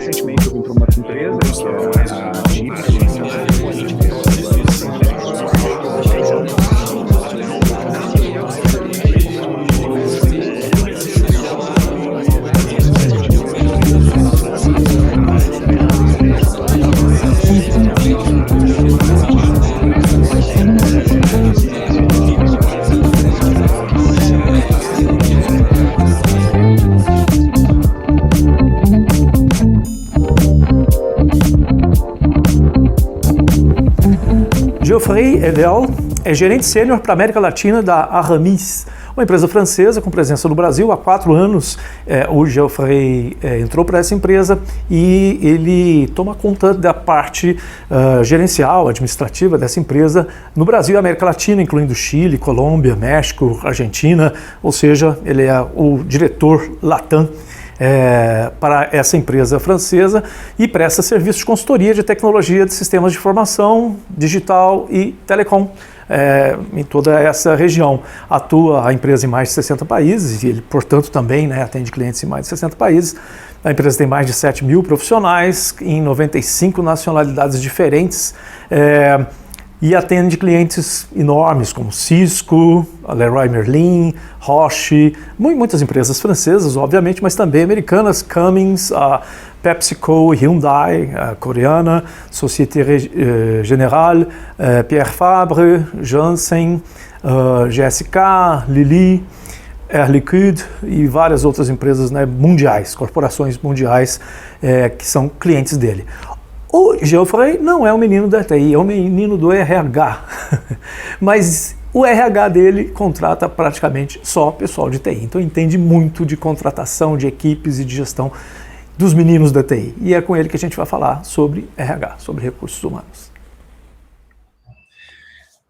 Recentemente eu vim para uma empresa que é a Geoffrey Edel é gerente sênior para a América Latina da Aramis, uma empresa francesa com presença no Brasil há 4 anos. O Geoffrey entrou para essa empresa e ele toma conta da parte gerencial, administrativa dessa empresa no Brasil e América Latina, incluindo Chile, Colômbia, México, Argentina, ou seja, ele é o diretor Latam para essa empresa francesa e presta serviços de consultoria de tecnologia de sistemas de informação, digital e telecom em toda essa região. Atua a empresa em mais de 60 países e ele, portanto, também atende clientes em mais de 60 países. A empresa tem mais de 7 mil profissionais em 95 nacionalidades diferentes. E atende clientes enormes como Cisco, Leroy Merlin, Roche, muitas empresas francesas, obviamente, mas também americanas, Cummins, PepsiCo, Hyundai, a coreana, Société Générale, Pierre Fabre, Janssen, GSK, Lilly, Air Liquide e várias outras empresas mundiais, corporações mundiais que são clientes dele. O Geoffrey não é um menino da TI, é um menino do RH, mas o RH dele contrata praticamente só pessoal de TI, então entende muito de contratação de equipes e de gestão dos meninos da TI. E é com ele que a gente vai falar sobre RH, sobre recursos humanos.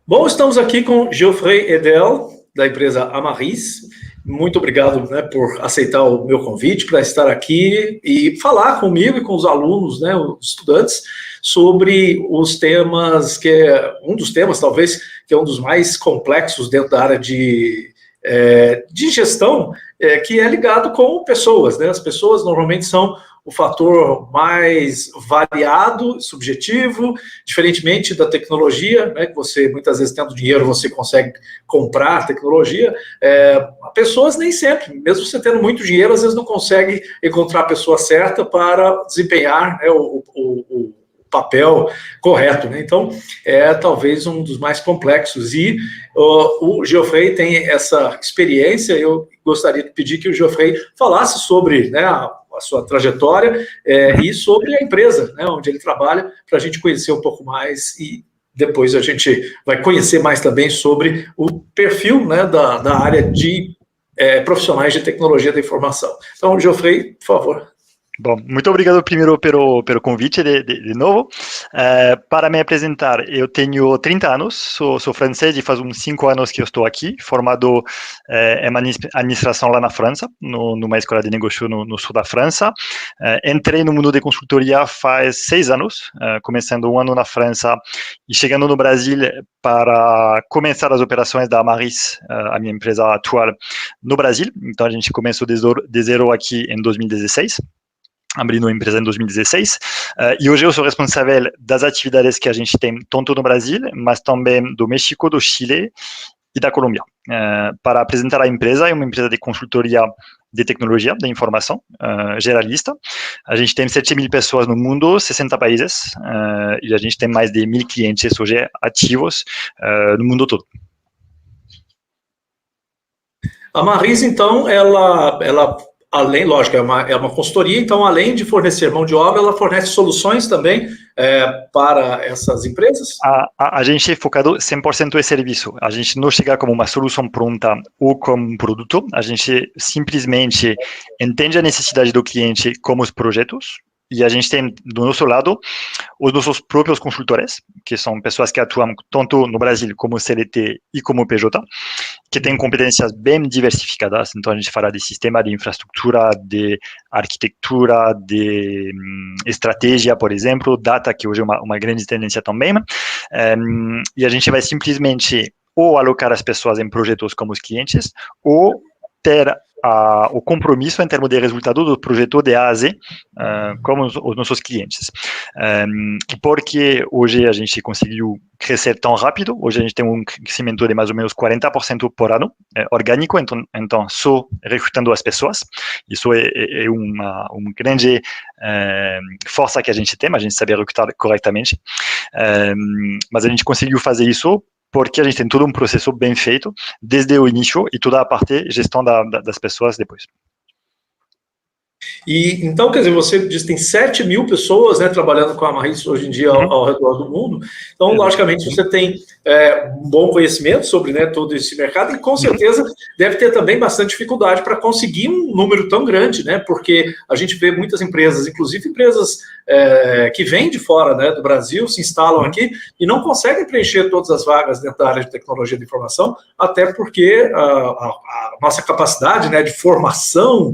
Bom, estamos aqui com Geoffrey Edel, da empresa Amaris. Muito obrigado por aceitar o meu convite para estar aqui e falar comigo e com os alunos, os estudantes, sobre os temas, que é um dos temas, talvez, que é um dos mais complexos dentro da área de gestão, que é ligado com pessoas. As pessoas normalmente são o fator mais variado, subjetivo, diferentemente da tecnologia, que você, muitas vezes, tendo dinheiro, você consegue comprar tecnologia. Pessoas nem sempre, mesmo você tendo muito dinheiro, às vezes não consegue encontrar a pessoa certa para desempenhar o papel correto. Então, é talvez um dos mais complexos. E o Geoffrey tem essa experiência. Eu gostaria de pedir que o Geoffrey falasse sobre a sua trajetória e sobre a empresa onde ele trabalha, para a gente conhecer um pouco mais e depois a gente vai conhecer mais também sobre o perfil da área de profissionais de tecnologia da informação. Então, Geoffrey, por favor. Bom, muito obrigado primeiro pelo convite de novo. Para me apresentar, eu tenho 30 anos, sou francês e faz uns 5 anos que eu estou aqui, formado em administração lá na França, numa escola de negócio no sul da França. Entrei no mundo de consultoria faz 6 anos, começando um ano na França e chegando no Brasil para começar as operações da Amaris, a minha empresa atual, no Brasil. Então, a gente começou de zero aqui em 2016. Abrindo uma empresa em 2016, e hoje eu sou responsável das atividades que a gente tem tanto no Brasil, mas também do México, do Chile e da Colômbia. Para apresentar a empresa, é uma empresa de consultoria de tecnologia, de informação, generalista. A gente tem 7 mil pessoas no mundo, 60 países, e a gente tem mais de 1.000 clientes hoje ativos no mundo todo. A Maris, então, ela além, lógico, é uma consultoria, então, além de fornecer mão de obra, ela fornece soluções também para essas empresas? A gente é focado 100% em serviço. A gente não chega como uma solução pronta ou como um produto. A gente simplesmente entende a necessidade do cliente como os projetos, e a gente tem, do nosso lado, os nossos próprios consultores, que são pessoas que atuam tanto no Brasil como CLT e como PJ, que têm competências bem diversificadas. Então, a gente fala de sistema, de infraestrutura, de arquitetura, de estratégia, por exemplo, data, que hoje é uma grande tendência também. E a gente vai simplesmente ou alocar as pessoas em projetos como os clientes, ou ter o compromisso em termos de resultado do projeto de A a Z, como os nossos clientes. Porque hoje a gente conseguiu crescer tão rápido, hoje a gente tem um crescimento de mais ou menos 40% por ano, orgânico, então só recrutando as pessoas, isso é uma grande força que a gente tem, a gente sabe recrutar corretamente, mas a gente conseguiu fazer isso porque a gente tem todo um processo bem feito desde o início e toda a parte gestão das pessoas depois. E então, quer dizer, você diz que tem 7 mil pessoas, né, trabalhando com a Amaris hoje em dia ao redor do mundo. Então, logicamente, você tem um bom conhecimento sobre, né, todo esse mercado e, com certeza, deve ter também bastante dificuldade para conseguir um número tão grande, né, porque a gente vê muitas empresas, inclusive empresas que vêm de fora, né, do Brasil, se instalam aqui e não conseguem preencher todas as vagas dentro da área de tecnologia de informação, até porque a nossa capacidade, né, de formação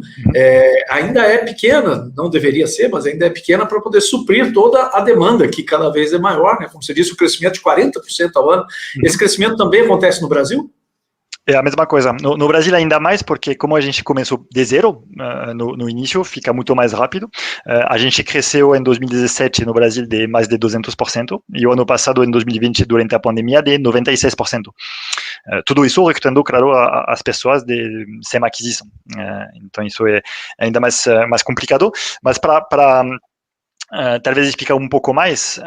ainda é pequena, não deveria ser, mas ainda é pequena para poder suprir toda a demanda, que cada vez é maior, né? Como você disse, o crescimento de 40% ao ano. Esse crescimento também acontece no Brasil? É a mesma coisa. No Brasil ainda mais, porque como a gente começou de zero no início, fica muito mais rápido. A gente cresceu em 2017 no Brasil de mais de 200%, e o ano passado, em 2020, durante a pandemia, de 96%. Tudo isso recrutando, claro, as pessoas sem aquisição. Então isso é ainda mais complicado, mas para talvez explicar um pouco mais,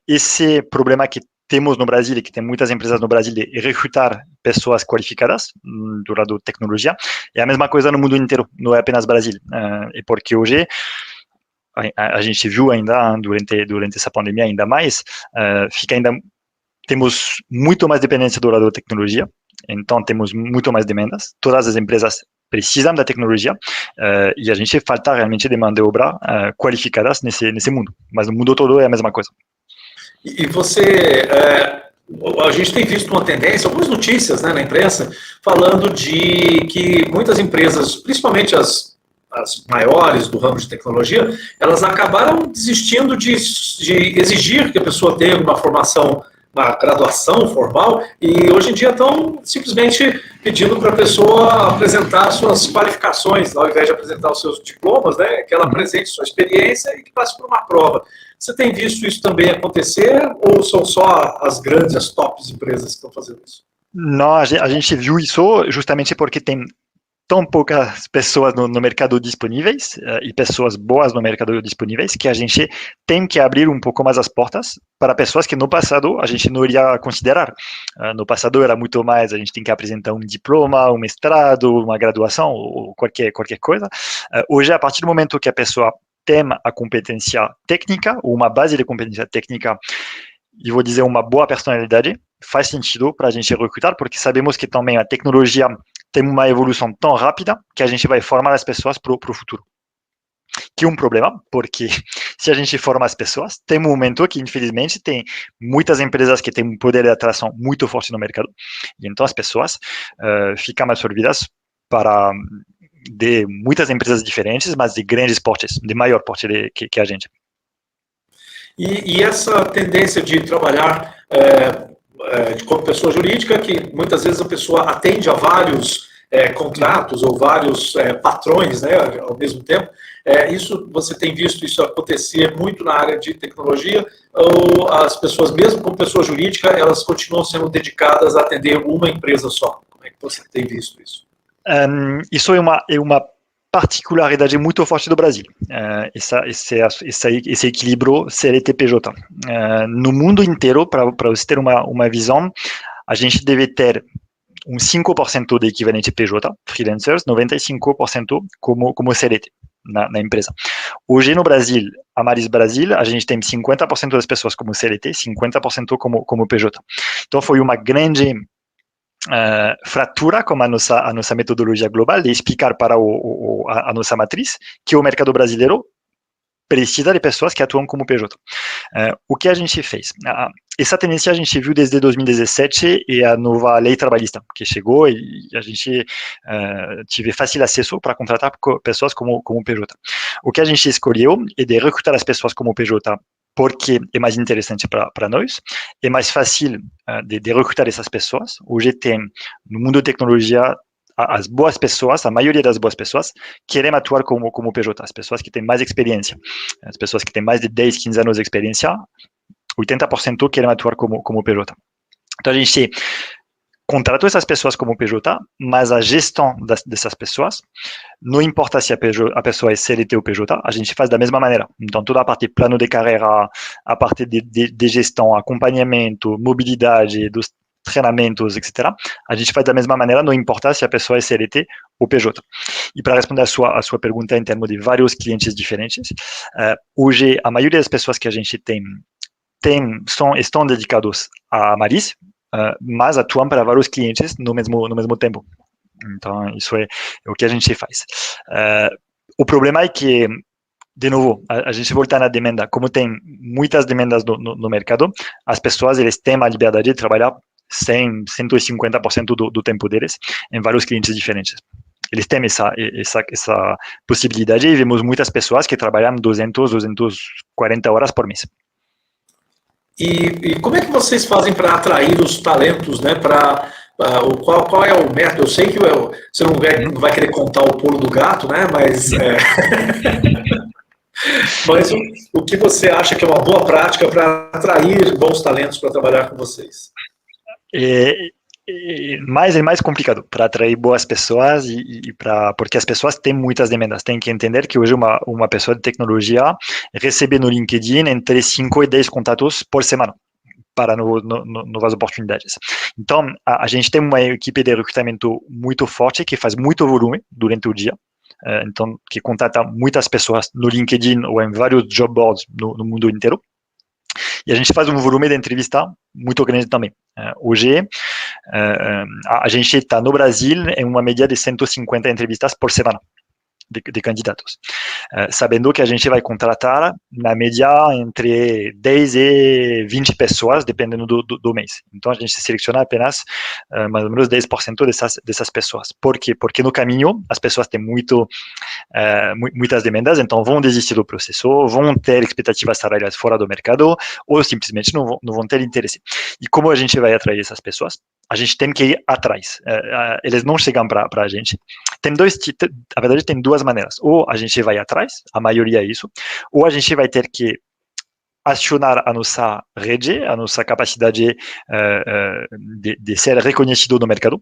esse problema que temos no Brasil e que tem muitas empresas no Brasil de recrutar pessoas qualificadas do lado de tecnologia, é a mesma coisa no mundo inteiro, não é apenas Brasil. E porque hoje a gente viu ainda durante essa pandemia ainda mais, temos muito mais dependência do lado da tecnologia, então temos muito mais demandas, todas as empresas precisam da tecnologia e a gente falta realmente de mão de obra qualificadas nesse mundo, mas no mundo todo é a mesma coisa. E você, a gente tem visto uma tendência, algumas notícias, né, na imprensa, falando de que muitas empresas, principalmente as maiores do ramo de tecnologia, elas acabaram desistindo de exigir que a pessoa tenha uma formação, uma graduação formal, e hoje em dia estão simplesmente pedindo para a pessoa apresentar suas qualificações, ao invés de apresentar os seus diplomas, né, que ela apresente sua experiência e que passe por uma prova. Você tem visto isso também acontecer, ou são só as grandes, as tops empresas que estão fazendo isso? Não, a gente viu isso justamente porque tem tão poucas pessoas no mercado disponíveis e pessoas boas no mercado disponíveis que a gente tem que abrir um pouco mais as portas para pessoas que no passado a gente não iria considerar. No passado era muito mais, a gente tem que apresentar um diploma, um mestrado, uma graduação ou qualquer coisa. Hoje, a partir do momento que a pessoa tem a competência técnica, ou uma base de competência técnica, e vou dizer uma boa personalidade, faz sentido para a gente recrutar, porque sabemos que também a tecnologia tem uma evolução tão rápida que a gente vai formar as pessoas para o futuro. Que é um problema, porque se a gente forma as pessoas, tem um momento que, infelizmente, tem muitas empresas que têm um poder de atração muito forte no mercado, e então as pessoas ficam absorvidas de muitas empresas diferentes, mas de grandes portes, de maior porte que a gente. E essa tendência de trabalhar como pessoa jurídica, que muitas vezes a pessoa atende a vários contratos ou vários patrões, né, ao mesmo tempo, isso você tem visto isso acontecer muito na área de tecnologia, ou as pessoas, mesmo como pessoa jurídica, elas continuam sendo dedicadas a atender uma empresa só? Como é que você tem visto isso? Isso é uma particularidade muito forte do Brasil, esse equilíbrio CLT-PJ. No mundo inteiro, para você ter uma visão, a gente deve ter um 5% de equivalente PJ, freelancers, 95% como CLT na empresa. Hoje no Brasil, Amaris Brasil, a gente tem 50% das pessoas como CLT, 50% como PJ. Então foi uma grande fratura como a nossa metodologia global de explicar para a nossa matriz que o mercado brasileiro precisa de pessoas que atuam como PJ. O que a gente fez? Essa tendência a gente viu desde 2017 e a nova lei trabalhista que chegou e a gente tive fácil acesso para contratar pessoas como PJ. O que a gente escolheu é de recrutar as pessoas como PJ porque é mais interessante para nós, é mais fácil de recrutar essas pessoas. Hoje tem, no mundo de tecnologia, as boas pessoas, a maioria das boas pessoas, querem atuar como PJ, as pessoas que têm mais experiência, as pessoas que têm mais de 10, 15 anos de experiência, 80% querem atuar como PJ. Então, a gente contratou essas pessoas como PJ, mas a gestão dessas pessoas, não importa se a pessoa é CLT ou PJ, a gente faz da mesma maneira. Então, toda a parte de plano de carreira, a parte de gestão, acompanhamento, mobilidade, dos treinamentos, etc., a gente faz da mesma maneira, não importa se a pessoa é CLT ou PJ. E para responder a sua pergunta em termos de vários clientes diferentes, hoje, a maioria das pessoas que a gente estão dedicados a Amaris, mas atuam para vários clientes no mesmo tempo. Então, isso é o que a gente faz. O problema é que, de novo, a gente volta na demanda. Como tem muitas demandas no mercado, as pessoas eles têm a liberdade de trabalhar 100, 150% do tempo deles em vários clientes diferentes. Eles têm essa possibilidade e vemos muitas pessoas que trabalham 200, 240 horas por mês. E como é que vocês fazem para atrair os talentos, né? Qual é o método? Eu sei que você não vai querer contar o pulo do gato, né? Mas, mas o que você acha que é uma boa prática para atrair bons talentos para trabalhar com vocês? É mais complicado para atrair boas pessoas porque as pessoas têm muitas demandas. Tem que entender que hoje uma pessoa de tecnologia recebe no LinkedIn entre 5 e 10 contatos por semana para novas oportunidades. Então, a gente tem uma equipe de recrutamento muito forte que faz muito volume durante o dia. Então, que contata muitas pessoas no LinkedIn ou em vários job boards no mundo inteiro. E a gente faz um volume de entrevista muito grande também. Hoje, a gente está no Brasil em uma média de 150 entrevistas por semana de candidatos, sabendo que a gente vai contratar, na média, entre 10 e 20 pessoas, dependendo do mês. Então, a gente seleciona apenas mais ou menos 10% dessas pessoas. Por quê? Porque no caminho, as pessoas têm muitas demandas, então vão desistir do processo, vão ter expectativas salariais fora do mercado, ou simplesmente não vão ter interesse. E como a gente vai atrair essas pessoas? A gente tem que ir atrás. Eles não chegam para a gente. Na verdade, tem duas maneiras. Ou a gente vai atrás, a maioria é isso, ou a gente vai ter que acionar a nossa rede, a nossa capacidade de ser reconhecido no mercado,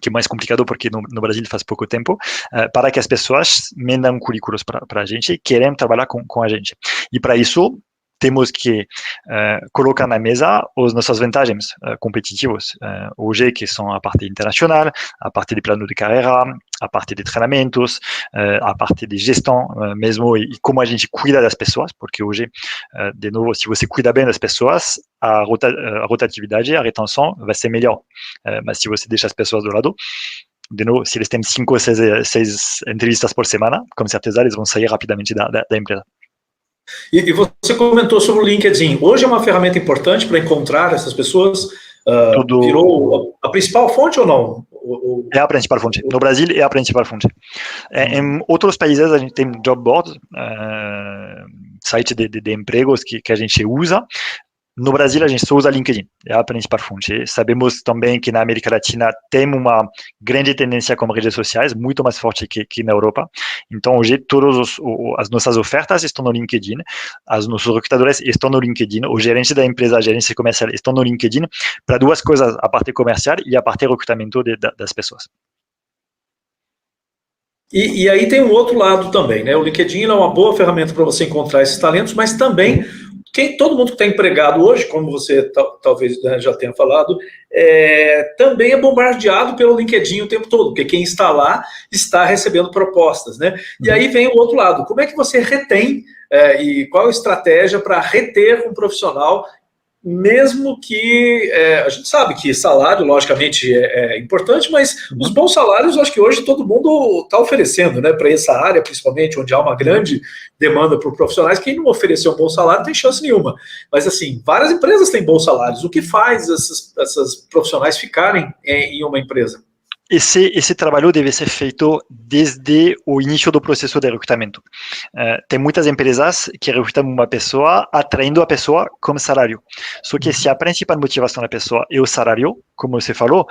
que é mais complicado porque no Brasil faz pouco tempo, para que as pessoas mandem currículos para a gente e querem trabalhar com a gente. E para isso, temos que colocar na mesa as nossas vantagens competitivas, hoje, que são a parte internacional, a parte de plano de carreira, a parte de treinamentos, a parte de gestão mesmo, e como a gente cuida das pessoas, porque hoje, de novo, se você cuida bem das pessoas, a rotatividade, a retenção vai ser melhor. Mas se você deixa as pessoas do lado, de novo, se eles têm 5 ou 6 entrevistas por semana, com certeza eles vão sair rapidamente da empresa. E você comentou sobre o LinkedIn. Hoje é uma ferramenta importante para encontrar essas pessoas? Virou a principal fonte ou não? É a principal fonte. No Brasil é a principal fonte. Em outros países a gente tem job boards, site de empregos que a gente usa. No Brasil, a gente só usa LinkedIn, é a principal fonte. Sabemos também que na América Latina tem uma grande tendência com redes sociais, muito mais forte que na Europa. Então, hoje, todas as nossas ofertas estão no LinkedIn, os nossos recrutadores estão no LinkedIn, o gerente da empresa, a gerência comercial estão no LinkedIn, para duas coisas, a parte comercial e a parte de recrutamento das pessoas. E aí tem um outro lado também, né? O LinkedIn é uma boa ferramenta para você encontrar esses talentos, mas também todo mundo que está empregado hoje, como você talvez já tenha falado, também é bombardeado pelo LinkedIn o tempo todo, porque quem está lá está recebendo propostas, né? E aí vem o outro lado. Como é que você retém e qual a estratégia para reter um profissional, mesmo que a gente sabe que salário, logicamente, é importante, mas os bons salários, eu acho que hoje todo mundo está oferecendo, né, para essa área, principalmente, onde há uma grande demanda por profissionais. Quem não oferecer um bom salário não tem chance nenhuma. Mas, assim, várias empresas têm bons salários. O que faz essas profissionais ficarem em uma empresa? esse trabalho deve ser feito desde o início do processo de recrutamento. Tem muitas empresas que recrutam uma pessoa atraindo a pessoa como salário. Só que se a principal motivação da pessoa é o salário, como você falou,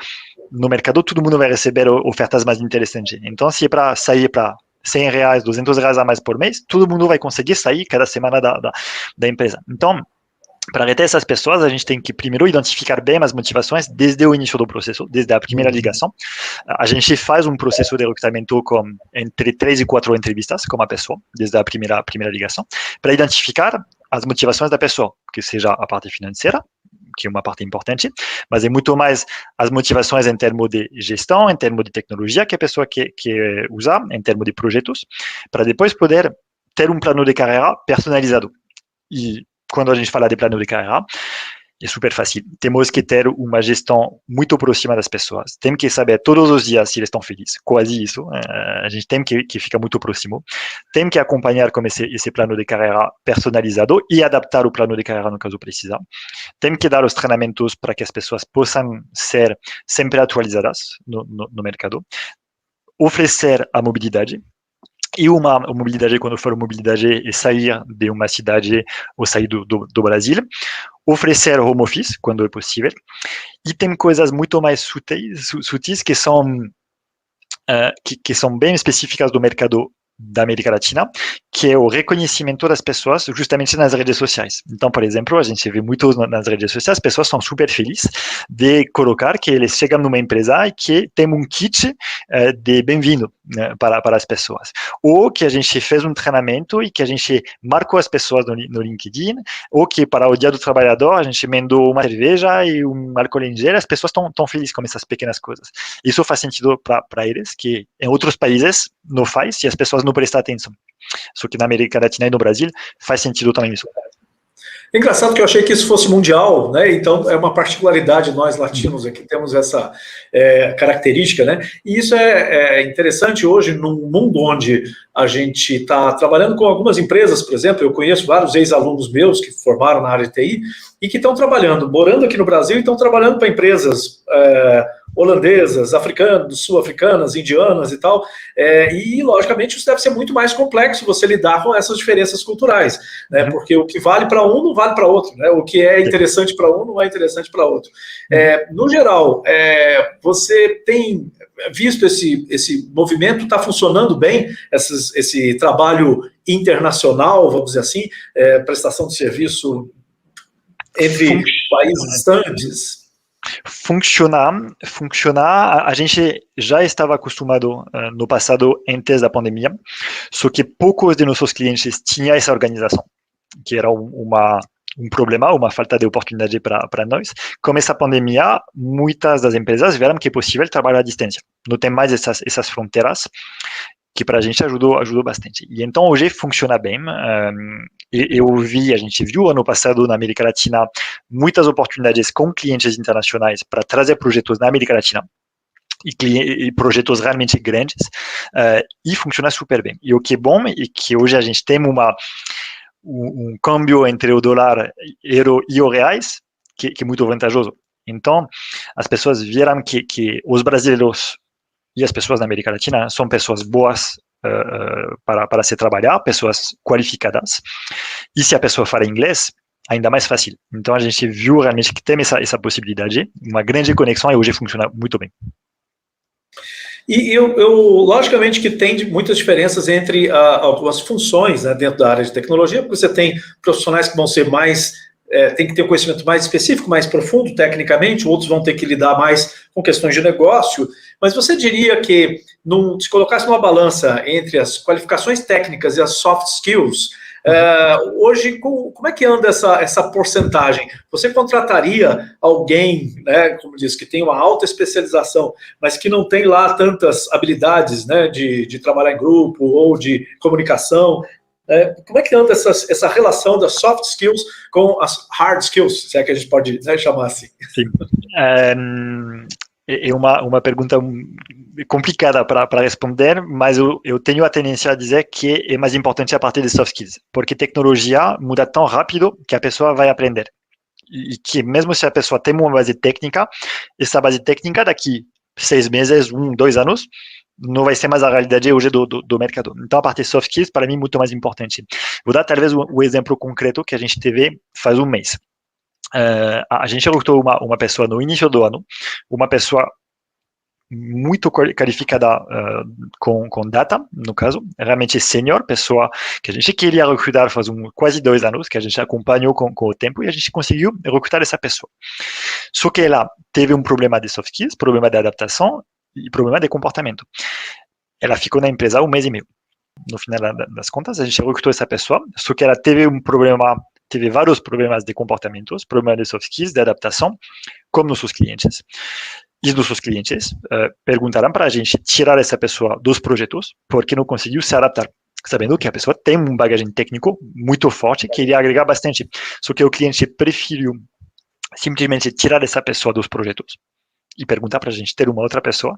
no mercado todo mundo vai receber ofertas mais interessantes. Então, se é para sair para R$100, R$200 a mais por mês, todo mundo vai conseguir sair cada semana da empresa. Então, para reter essas pessoas, a gente tem que primeiro identificar bem as motivações desde o início do processo, desde a primeira ligação. A gente faz um processo de recrutamento com entre 3 e 4 entrevistas com a pessoa, desde a primeira ligação, para identificar as motivações da pessoa, que seja a parte financeira, que é uma parte importante, mas é muito mais as motivações em termos de gestão, em termos de tecnologia que a pessoa quer usar, em termos de projetos, para depois poder ter um plano de carreira personalizado. E quando a gente fala de plano de carreira, é super fácil. Temos que ter uma gestão muito próxima das pessoas. Temos que saber todos os dias se eles estão felizes. Quase isso. A gente tem que ficar muito próximo. Temos que acompanhar com esse plano de carreira personalizado e adaptar o plano de carreira no caso precisar. Temos que dar os treinamentos para que as pessoas possam ser sempre atualizadas no mercado. Oferecer a mobilidade. E uma mobilidade, quando eu falo mobilidade, é sair de uma cidade ou sair do Brasil, oferecer home office, quando é possível, e tem coisas muito mais sutis que são bem específicas do mercado da América Latina, que é o reconhecimento das pessoas justamente nas redes sociais. Então, por exemplo, a gente vê muito nas redes sociais, as pessoas são super felizes de colocar que eles chegam numa empresa e que tem um kit de bem-vindo, né, para as pessoas. Ou que a gente fez um treinamento e que a gente marcou as pessoas no LinkedIn, ou que para o Dia do Trabalhador a gente mandou uma cerveja e um álcool em gel, as pessoas estão felizes com essas pequenas coisas. Isso faz sentido para eles, que em outros países não faz, e as pessoas não prestam atenção. Só que na América Latina e no Brasil faz sentido também isso. Engraçado que eu achei que isso fosse mundial, né? Então é uma particularidade, nós latinos aqui temos essa característica, né? E isso é interessante hoje num mundo onde a gente está trabalhando com algumas empresas, por exemplo, eu conheço vários ex-alunos meus que formaram na área de TI e que estão trabalhando, morando aqui no Brasil e estão trabalhando para empresas holandesas, africanas, sul-africanas, indianas e tal, e logicamente isso deve ser muito mais complexo você lidar com essas diferenças culturais, né? Porque o que vale para um não vale para outro, né? O que é interessante para um não é interessante para outro. No geral, você tem visto esse movimento, está funcionando bem, esse trabalho internacional, vamos dizer assim, prestação de serviço entre países distantes? Funcionar, a gente já estava acostumado no passado, antes da pandemia, só que poucos de nossos clientes tinham essa organização, que era um problema, uma falta de oportunidade para nós. Com essa pandemia, muitas das empresas viram que é possível trabalhar à distância. Não tem mais essas fronteiras, que para a gente ajudou bastante. E então, hoje funciona bem. A gente viu ano passado na América Latina muitas oportunidades com clientes internacionais para trazer projetos na América Latina e projetos realmente grandes, e funciona super bem. E o que é bom é que hoje a gente tem um câmbio entre o dólar, euro e o reais que é muito vantajoso. Então, as pessoas viram que os brasileiros e as pessoas na América Latina são pessoas boas para se trabalhar, pessoas qualificadas. E se a pessoa fala inglês, ainda mais fácil. Então, a gente viu realmente que tem essa possibilidade, uma grande conexão, e hoje funciona muito bem. E logicamente que tem muitas diferenças entre algumas funções, né, dentro da área de tecnologia, porque você tem profissionais que vão ser mais, tem que ter um conhecimento mais específico, mais profundo tecnicamente, outros vão ter que lidar mais com questões de negócio, mas você diria que se colocasse numa balança entre as qualificações técnicas e as soft skills, hoje, como é que anda essa porcentagem? Você contrataria alguém, né, como diz, que tem uma alta especialização, mas que não tem lá tantas habilidades, né, de trabalhar em grupo ou de comunicação? Como é que anda essa relação das soft skills com as hard skills, se é que a gente pode, né, chamar assim? Sim. É uma pergunta complicada para responder, mas eu tenho a tendência a dizer que é mais importante a parte de soft skills, porque tecnologia muda tão rápido que a pessoa vai aprender. E que mesmo se a pessoa tem uma base técnica, essa base técnica daqui 6 meses, 1, 2 anos, não vai ser mais a realidade hoje do mercado. Então, a parte soft skills, para mim, é muito mais importante. Vou dar, talvez, o exemplo concreto que a gente teve faz um mês. A gente recrutou uma pessoa no início do ano, uma pessoa muito qualificada com data, no caso, realmente sênior, pessoa que a gente queria recrutar faz quase 2 anos, que a gente acompanhou com o tempo, e a gente conseguiu recrutar essa pessoa. Só que ela teve um problema de soft skills, problema de adaptação e problema de comportamento. Ela ficou na empresa 1 mês e meio. No final das contas, a gente recrutou essa pessoa, só que ela teve teve vários problemas de comportamentos, problemas de soft skills, de adaptação, com nossos clientes. E os nossos clientes perguntaram para a gente tirar essa pessoa dos projetos porque não conseguiu se adaptar, sabendo que a pessoa tem um bagagem técnico muito forte que iria agregar bastante. Só que o cliente preferiu simplesmente tirar essa pessoa dos projetos e perguntar para a gente ter uma outra pessoa,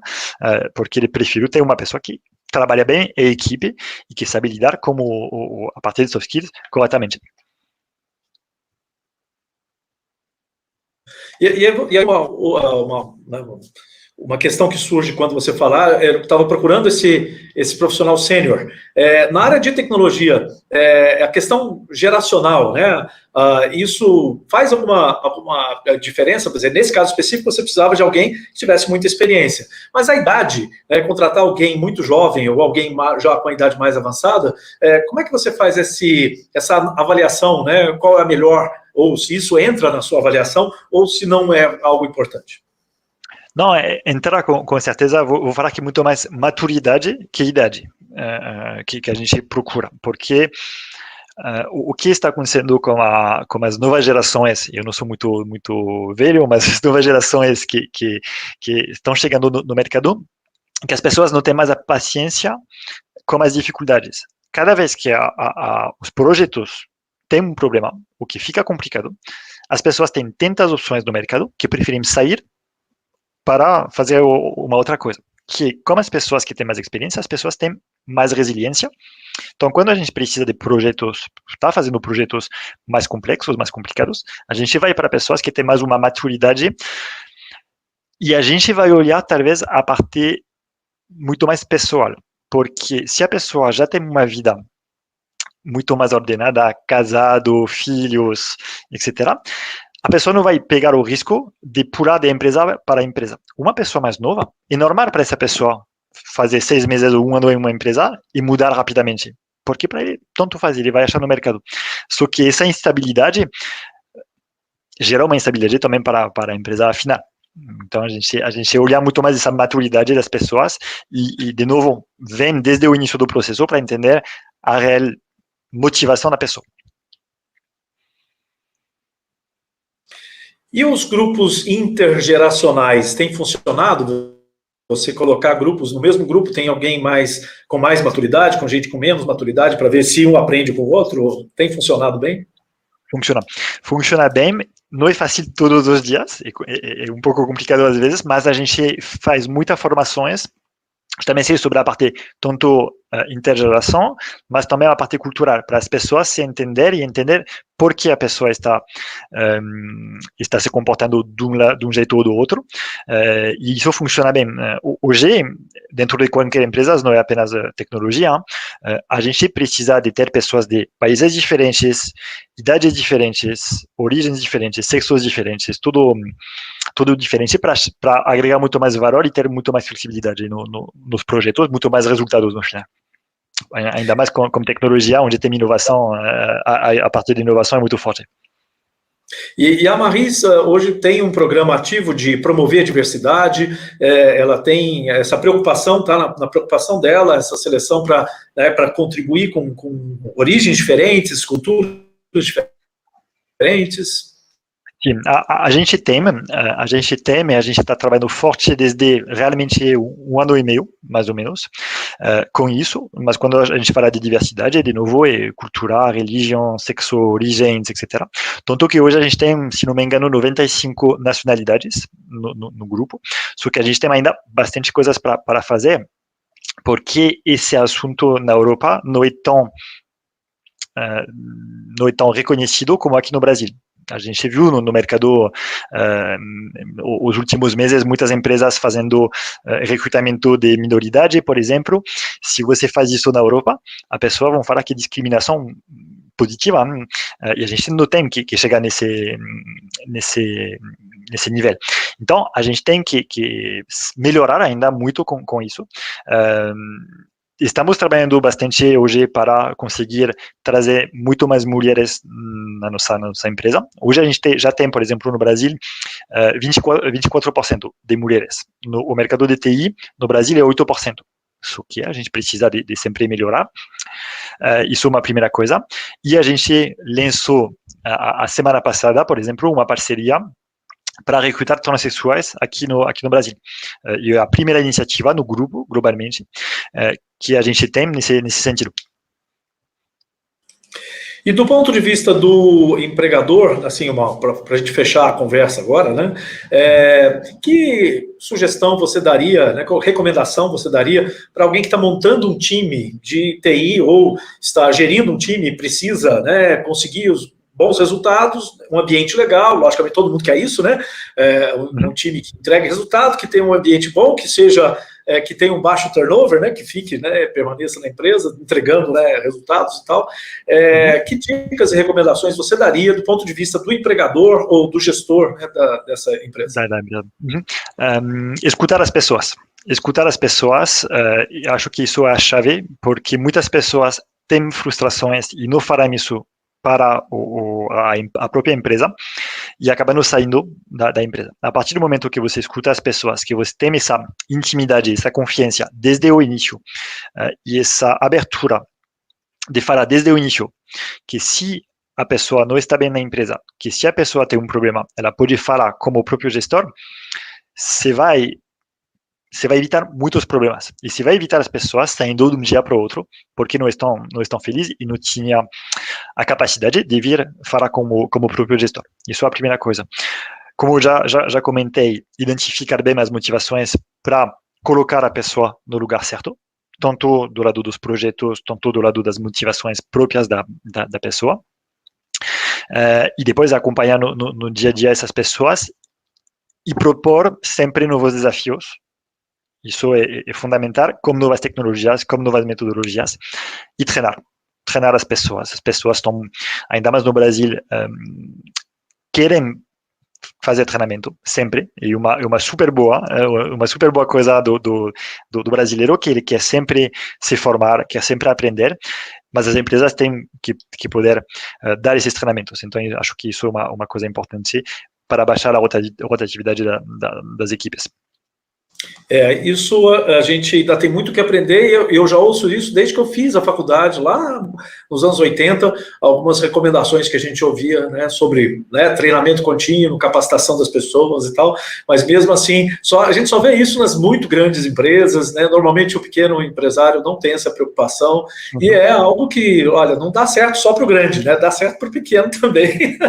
porque ele preferiu ter uma pessoa que trabalha bem em equipe e que sabe lidar com a parte de soft skills corretamente. E uma questão que surge quando você falar, eu estava procurando esse profissional sênior. Na área de tecnologia, a questão geracional, né? Isso faz alguma diferença? Por exemplo, nesse caso específico, você precisava de alguém que tivesse muita experiência. Mas a idade, contratar alguém muito jovem ou alguém já com a idade mais avançada, como é que você faz essa avaliação, né? Qual é a melhor, ou se isso entra na sua avaliação, ou se não é algo importante? Não, entrar com certeza, vou falar que muito mais maturidade que idade que a gente procura, porque o que está acontecendo com as novas gerações, eu não sou muito velho, mas as novas gerações que estão chegando no mercado, que as pessoas não têm mais a paciência com as dificuldades. Cada vez que os projetos têm um problema, o que fica complicado, as pessoas têm tantas opções no mercado que preferem sair para fazer uma outra coisa. Que, como as pessoas que têm mais experiência, as pessoas têm mais resiliência. Então, quando a gente precisa de projetos, está fazendo projetos mais complexos, mais complicados, a gente vai para pessoas que têm mais uma maturidade e a gente vai olhar, talvez, a parte muito mais pessoal. Porque se a pessoa já tem uma vida muito mais ordenada, casado, filhos, etc., a pessoa não vai pegar o risco de pular de empresa para empresa. Uma pessoa mais nova, é normal para essa pessoa fazer 6 meses ou 1 ano em uma empresa e mudar rapidamente. Porque para ele, tanto faz, ele vai achar no mercado. Só que essa instabilidade gera uma instabilidade também para a empresa final. Então, a gente olha muito mais essa maturidade das pessoas e, de novo, vem desde o início do processo para entender a real motivação da pessoa. E os grupos intergeracionais têm funcionado? Você colocar grupos, no mesmo grupo tem alguém com mais maturidade, com gente com menos maturidade, para ver se um aprende com o outro? Tem funcionado bem? Funciona bem, não é fácil todos os dias, é um pouco complicado às vezes, mas a gente faz muitas formações, também sei sobre a parte tanto intergeração, mas também a parte cultural, para as pessoas se entenderem e entender por que a pessoa está se comportando de um jeito ou do outro, e isso funciona bem. Hoje, dentro de qualquer empresa, não é apenas tecnologia, a gente precisa de ter pessoas de países diferentes, idades diferentes, origens diferentes, sexos diferentes, tudo diferente para agregar muito mais valor e ter muito mais flexibilidade nos projetos, muito mais resultados no final. Ainda mais com tecnologia, onde tem inovação, a parte de inovação é muito forte. E a Marisa hoje tem um programa ativo de promover a diversidade, ela tem essa preocupação, está na preocupação dela, essa seleção para contribuir com origens diferentes, culturas diferentes. Sim, a gente está trabalhando forte desde realmente 1 ano e meio, mais ou menos, com isso, mas quando a gente fala de diversidade, de novo, é cultura, religião, sexo, origens, etc. Tanto que hoje a gente tem, se não me engano, 95 nacionalidades no grupo, só que a gente tem ainda bastante coisas para fazer, porque esse assunto na Europa não é tão reconhecido como aqui no Brasil. A gente viu no mercado, os últimos meses, muitas empresas fazendo recrutamento de minoridade, por exemplo. Se você faz isso na Europa, a pessoa vai falar que é discriminação positiva, e a gente não tem que chegar nesse nível. Então, a gente tem que melhorar ainda muito com isso. Estamos trabalhando bastante hoje para conseguir trazer muito mais mulheres na nossa empresa. Hoje a gente já tem, por exemplo, no Brasil, 24% de mulheres. O mercado de TI no Brasil é 8%. Só que a gente precisa de sempre melhorar. Isso é uma primeira coisa. E a gente lançou, a semana passada, por exemplo, uma parceria para recrutar transexuais aqui no Brasil. E é a primeira iniciativa no grupo, globalmente, que a gente tem nesse sentido. E do ponto de vista do empregador, assim, para a gente fechar a conversa agora, né? Que sugestão você daria, né? Qual recomendação você daria para alguém que está montando um time de TI ou está gerindo um time e precisa, né, conseguir os bons resultados, um ambiente legal, logicamente todo mundo quer isso, né? Um time que entregue resultado, que tenha um ambiente bom, que seja, que tenha um baixo turnover, né? Que fique, né, permaneça na empresa, entregando, né, resultados e tal. Que dicas e recomendações você daria do ponto de vista do empregador ou do gestor, né, dessa empresa? Escutar as pessoas. Escutar as pessoas, acho que isso é a chave, porque muitas pessoas têm frustrações e não farão isso para a própria empresa e acabando saindo da empresa. A partir do momento que você escuta as pessoas, que você tem essa intimidade, essa confiança desde o início e essa abertura de falar desde o início que se a pessoa não está bem na empresa, que se a pessoa tem um problema, ela pode falar como o próprio gestor, você vai evitar muitos problemas. E você vai evitar as pessoas saindo de um dia para o outro, porque não estão felizes e não tinham a capacidade de vir falar como o próprio gestor. Isso é a primeira coisa. Como já comentei, identificar bem as motivações para colocar a pessoa no lugar certo, tanto do lado dos projetos, tanto do lado das motivações próprias da pessoa. E depois acompanhar no dia a dia essas pessoas e propor sempre novos desafios. Isso é fundamental, com novas tecnologias, com novas metodologias, e treinar as pessoas. As pessoas estão, ainda mais no Brasil, querem fazer treinamento, sempre, e uma super boa coisa do brasileiro, que ele quer sempre se formar, quer sempre aprender, mas as empresas têm que poder dar esses treinamentos. Então, eu acho que isso é uma coisa importante para baixar a rotatividade das equipes. Isso a gente ainda tem muito que aprender, e eu já ouço isso desde que eu fiz a faculdade, lá nos anos 80, algumas recomendações que a gente ouvia, né, sobre, né, treinamento contínuo, capacitação das pessoas e tal, mas mesmo assim, a gente só vê isso nas muito grandes empresas, né, normalmente o pequeno empresário não tem essa preocupação, e é algo que, olha, não dá certo só para o grande, né, dá certo para o pequeno também.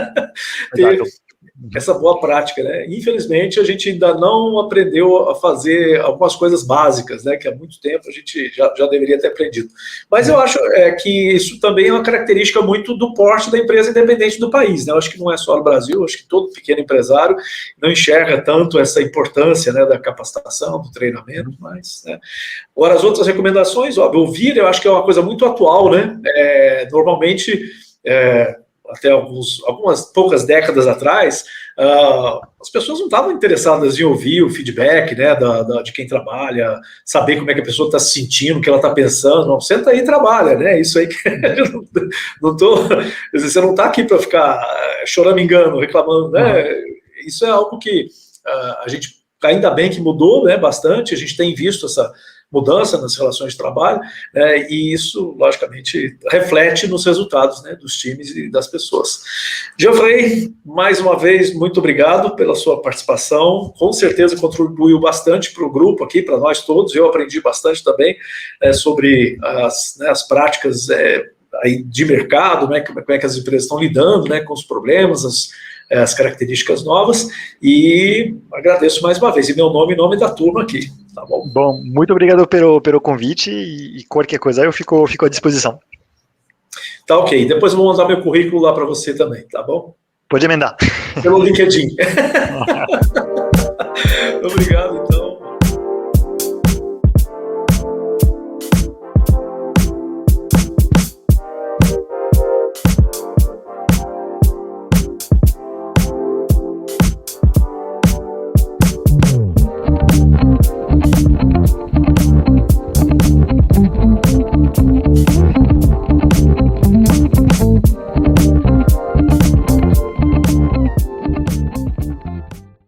Essa boa prática, né? Infelizmente, a gente ainda não aprendeu a fazer algumas coisas básicas, né? Que há muito tempo a gente já deveria ter aprendido. Mas eu acho que isso também é uma característica muito do porte da empresa, independente do país, né? Eu acho que não é só no Brasil, eu acho que todo pequeno empresário não enxerga tanto essa importância, né, da capacitação, do treinamento, mas, né? Agora, as outras recomendações, óbvio, ouvir, eu acho que é uma coisa muito atual, né? Normalmente, até algumas poucas décadas atrás, as pessoas não estavam interessadas em ouvir o feedback, né, de quem trabalha, saber como é que a pessoa está se sentindo, o que ela está pensando. Não, senta aí e trabalha, né? Isso aí que você não está aqui para ficar choramingando, reclamando, né? Isso é algo que a gente, ainda bem que mudou, né, bastante, a gente tem visto essa mudança nas relações de trabalho, né, e isso, logicamente, reflete nos resultados, né, dos times e das pessoas. Geoffrey, mais uma vez, muito obrigado pela sua participação, com certeza contribuiu bastante para o grupo aqui, para nós todos, eu aprendi bastante também sobre as práticas aí de mercado, né, como é que as empresas estão lidando, né, com os problemas, as características novas, e agradeço mais uma vez, em meu nome e em nome da turma aqui. Tá bom? Bom, muito obrigado pelo convite e qualquer coisa eu fico à disposição. Tá ok, depois eu vou mandar meu currículo lá para você também, tá bom? Pode emendar. Pelo LinkedIn. Obrigado.